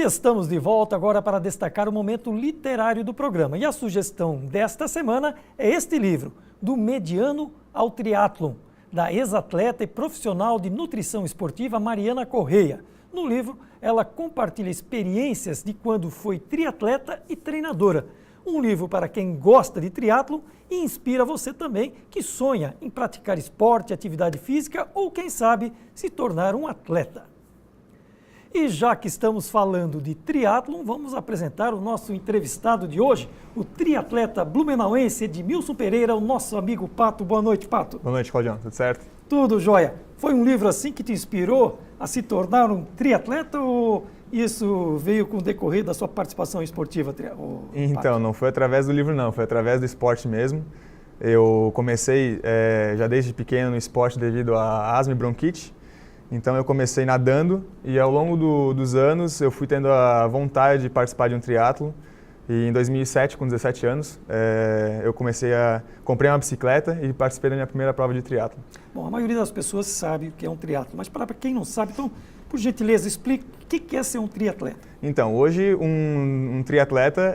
estamos de volta agora para destacar o momento literário do programa. E a sugestão desta semana é este livro, Do Mediano ao Triatlon, da ex-atleta e profissional de nutrição esportiva Mariana Correia. No livro, ela compartilha experiências de quando foi triatleta e treinadora. Um livro para quem gosta de triatlon e inspira você também que sonha em praticar esporte, atividade física ou, quem sabe, se tornar um atleta. E já que estamos falando de triatlon, vamos apresentar o nosso entrevistado de hoje, o triatleta blumenauense Edmilson Pereira, o nosso amigo Pato. Boa noite, Pato. Boa noite, Claudião. Tudo certo? Tudo jóia. Foi um livro assim que te inspirou a se tornar um triatleta ou isso veio com o decorrer da sua participação esportiva? Então, não foi através do livro não, foi através do esporte mesmo. Eu comecei já desde pequeno no esporte devido à asma e bronquite. Então eu comecei nadando e ao longo dos anos eu fui tendo a vontade de participar de um triatlo. E em 2007, com 17 anos, eu comprei uma bicicleta e participei da minha primeira prova de triatlo. Bom, a maioria das pessoas sabe o que é um triatlo, mas para quem não sabe, então, por gentileza, explique o que é ser um triatleta. Então, hoje um triatleta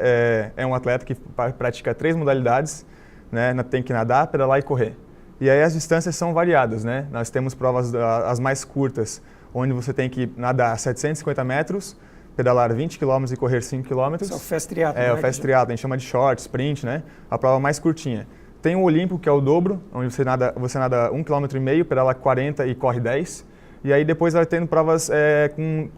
é um atleta que pratica 3 modalidades, né? Tem que nadar, pedalar e correr. E aí as distâncias são variadas, né? Nós temos provas as mais curtas, onde você tem que nadar 750 metros, pedalar 20 km e correr 5 km. Isso é o fast triathlon, né? O fast triathlon, a gente chama de short, sprint, né? A prova mais curtinha. Tem o olímpico, que é o dobro, onde você nada 1,5 km, pedala 40 e corre 10. E aí depois vai tendo provas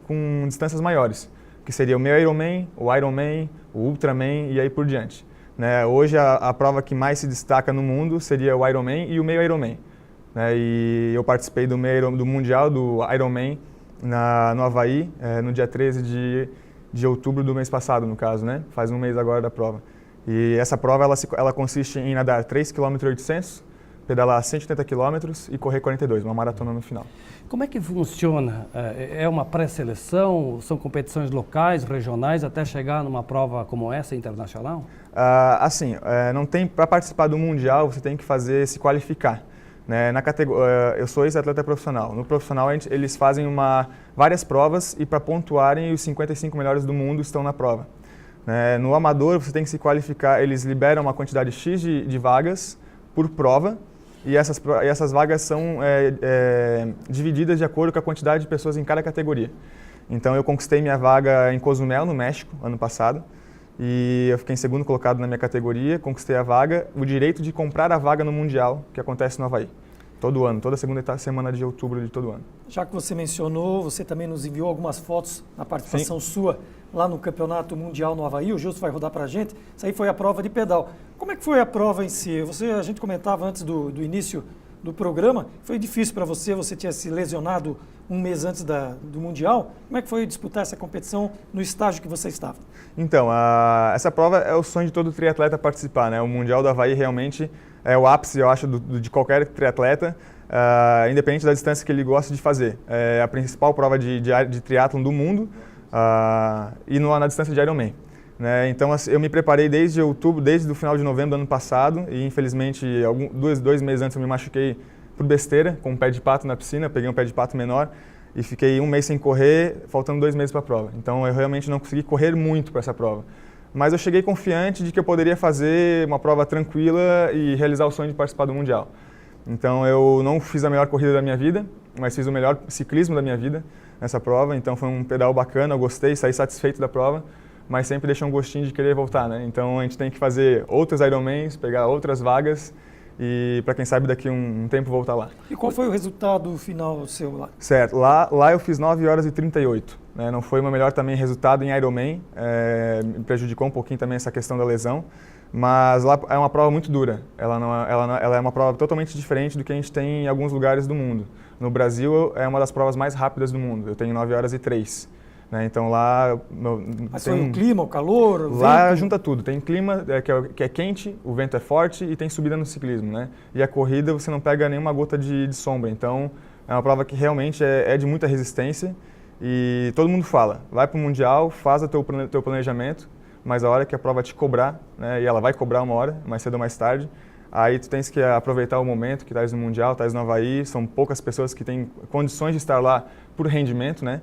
com distâncias maiores, que seria o meio Ironman, o Ironman, o Ultraman e aí por diante. Né? Hoje a prova que mais se destaca no mundo seria o Ironman e o meio Ironman. Né? E eu participei do Mundial do Ironman no Havaí, no dia 13 de outubro do mês passado, no caso, né? Faz um mês agora da prova. E essa prova ela consiste em nadar 3,8 km, pedalar 180 km e correr 42, uma maratona no final. Como é que funciona? É uma pré-seleção? São competições locais, regionais, até chegar numa prova como essa, internacional? Não tem, para participar do Mundial, você tem que se qualificar. Né? Eu sou ex-atleta profissional. No profissional, eles fazem várias provas e para pontuarem, os 55 melhores do mundo estão na prova. Né? No amador, você tem que se qualificar, eles liberam uma quantidade X de vagas por prova e essas vagas são divididas de acordo com a quantidade de pessoas em cada categoria. Então, eu conquistei minha vaga em Cozumel, no México, ano passado. E eu fiquei em segundo colocado na minha categoria, conquistei a vaga, o direito de comprar a vaga no Mundial, que acontece no Havaí. Todo ano, toda segunda semana de outubro de todo ano. Já que você mencionou, você também nos enviou algumas fotos na participação sua lá no Campeonato Mundial no Havaí, o Gilson vai rodar para a gente. Isso aí foi a prova de pedal. Como é que foi a prova em si? A gente comentava antes do início do programa, foi difícil para você tinha se lesionado um mês antes do Mundial. Como é que foi disputar essa competição no estágio que você estava? Então, essa prova é o sonho de todo triatleta participar, né? O Mundial do Havaí realmente é o ápice, eu acho, de qualquer triatleta, independente da distância que ele gosta de fazer. É a principal prova de triatlon do mundo e na distância de Ironman. Né? Então, eu me preparei desde outubro, desde o final de novembro do ano passado e, infelizmente, dois meses antes eu me machuquei por besteira, com um pé de pato na piscina, peguei um pé de pato menor e fiquei um mês sem correr, faltando 2 meses para a prova. Então, eu realmente não consegui correr muito para essa prova. Mas eu cheguei confiante de que eu poderia fazer uma prova tranquila e realizar o sonho de participar do Mundial. Então, eu não fiz a melhor corrida da minha vida, mas fiz o melhor ciclismo da minha vida nessa prova. Então, foi um pedal bacana, eu gostei, saí satisfeito da prova, mas sempre deixa um gostinho de querer voltar, né? Então, a gente tem que fazer outros Ironmans, pegar outras vagas e, para quem sabe, daqui um tempo voltar lá. E qual foi o resultado final seu lá? Certo, lá eu fiz 9 horas e 38. Né? Não foi o meu melhor também resultado em Ironman, me prejudicou um pouquinho também essa questão da lesão, mas lá é uma prova muito dura. Ela é uma prova totalmente diferente do que a gente tem em alguns lugares do mundo. No Brasil, é uma das provas mais rápidas do mundo, eu tenho 9 horas e 3. Né? Então lá... Mas foi o clima, o calor, o lá vento? Junta tudo, tem clima que é quente, o vento é forte e tem subida no ciclismo. Né? E a corrida você não pega nenhuma gota de sombra, então é uma prova que realmente é de muita resistência e todo mundo fala, vai para o Mundial, faz o teu planejamento, mas a hora que a prova te cobrar, né, e ela vai cobrar uma hora, mais cedo ou mais tarde, aí tu tens que aproveitar o momento que estás no Mundial, estás no Havaí, são poucas pessoas que têm condições de estar lá por rendimento, né?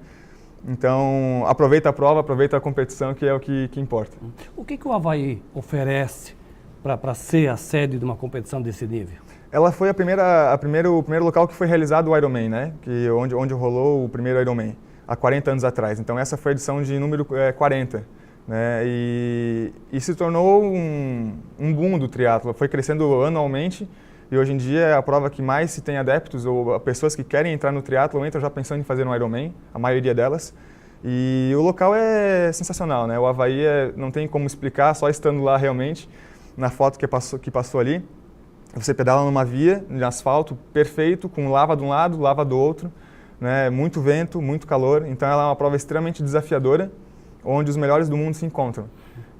Então, aproveita a prova, aproveita a competição, que é o que importa. O que o Avaí oferece para ser a sede de uma competição desse nível? Ela foi o primeiro local que foi realizado o Ironman, né? Onde rolou o primeiro Ironman, há 40 anos atrás. Então, essa foi a edição de número 40. Né? E se tornou um boom do triatlo. Foi crescendo anualmente e hoje em dia é a prova que mais se tem adeptos ou pessoas que querem entrar no triatlo entram já pensando em fazer um Ironman, a maioria delas. E o local é sensacional, né? O Avaí não tem como explicar, só estando lá realmente, na foto que passou ali. Você pedala numa via de asfalto perfeito, com lava de um lado, lava do outro, né? Muito vento, muito calor. Então ela é uma prova extremamente desafiadora, onde os melhores do mundo se encontram.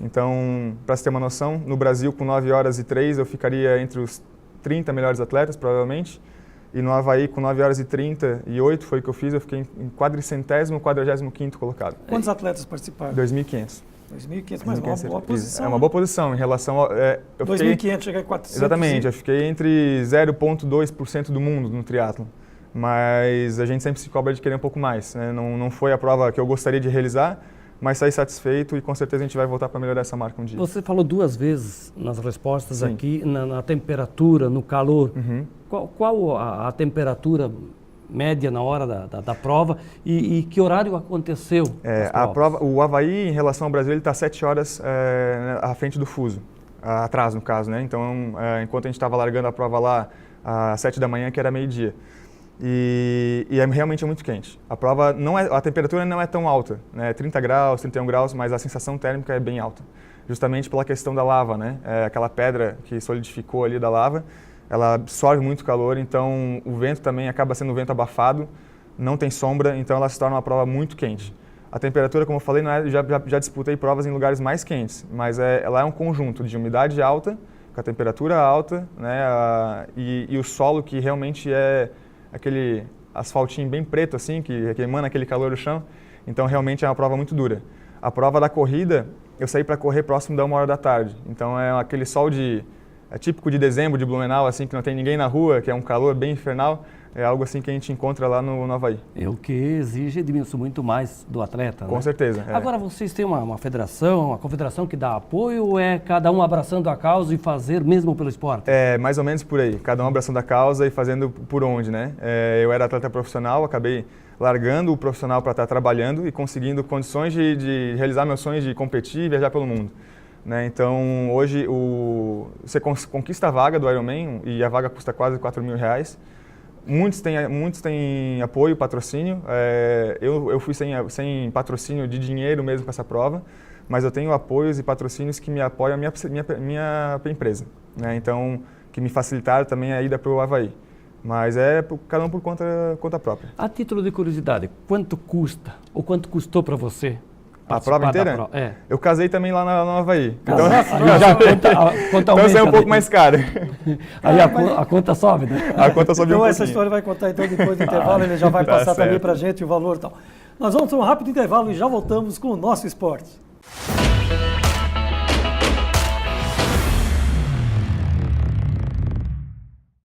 Então, para você ter uma noção, no Brasil com 9 horas e 3 eu ficaria entre os 30 melhores atletas, provavelmente. E no Avaí com 9 horas e 38 foi o que eu fiz, eu fiquei em 45º colocado. Quantos atletas participaram? 2.500. 2.500, mas uma boa posição. É uma boa posição em relação ao... 2.500 chega a 400. Exatamente, eu fiquei entre 0,2% do mundo no triatlo. Mas a gente sempre se cobra de querer um pouco mais. Né? Não foi a prova que eu gostaria de realizar, mas saí satisfeito e com certeza a gente vai voltar para melhorar essa marca um dia. Você falou 2 vezes nas respostas Sim. aqui, na temperatura, no calor. Uhum. Qual a temperatura média na hora da prova e que horário aconteceu? A prova, o Avaí, em relação ao Brasil, ele está 7 horas à frente do fuso, atrás no caso, né? Então, enquanto a gente estava largando a prova lá às 7 da manhã, que era meio-dia. E realmente é muito quente. A temperatura não é tão alta, né? 30 graus, 31 graus, mas a sensação térmica é bem alta. Justamente pela questão da lava, né? Aquela pedra que solidificou ali da lava, ela absorve muito calor, então o vento também acaba sendo um vento abafado, não tem sombra, então ela se torna uma prova muito quente. A temperatura, como eu falei, já disputei provas em lugares mais quentes, mas ela é um conjunto de umidade alta, com a temperatura alta, né? E o solo que realmente é aquele asfaltinho bem preto assim, que emana aquele calor do chão, então realmente é uma prova muito dura. A prova da corrida, eu saí para correr próximo da 1h da tarde, então é aquele sol típico de dezembro de Blumenau, assim, que não tem ninguém na rua, que é um calor bem infernal, é algo assim que a gente encontra lá no Avaí. É o que exige muito mais do atleta, Com né? certeza. Agora, vocês têm uma federação, uma confederação que dá apoio ou é cada um abraçando a causa e fazer mesmo pelo esporte? É, mais ou menos por aí, cada um abraçando a causa e fazendo por onde, né? Eu era atleta profissional, acabei largando o profissional para estar trabalhando e conseguindo condições de realizar meus sonhos de competir e viajar pelo mundo. Né? Então, hoje, você conquista a vaga do Ironman e a vaga custa quase R$4.000. Muitos têm apoio, patrocínio. Eu fui sem patrocínio de dinheiro mesmo com essa prova, mas eu tenho apoios e patrocínios que me apoiam a minha empresa. Né? Então, que me facilitaram também a ida para o Avaí. Mas cada um por conta própria. A título de curiosidade, quanto custa ou quanto custou para você? A prova inteira? Eu casei também lá no Avaí. Então, então é um pouco mais caro. Aí a conta sobe, né? A conta sobe então um essa história vai contar então depois do intervalo, ele já vai passar também para a gente o valor e tal. Nós vamos para um rápido intervalo e já voltamos com o nosso esporte.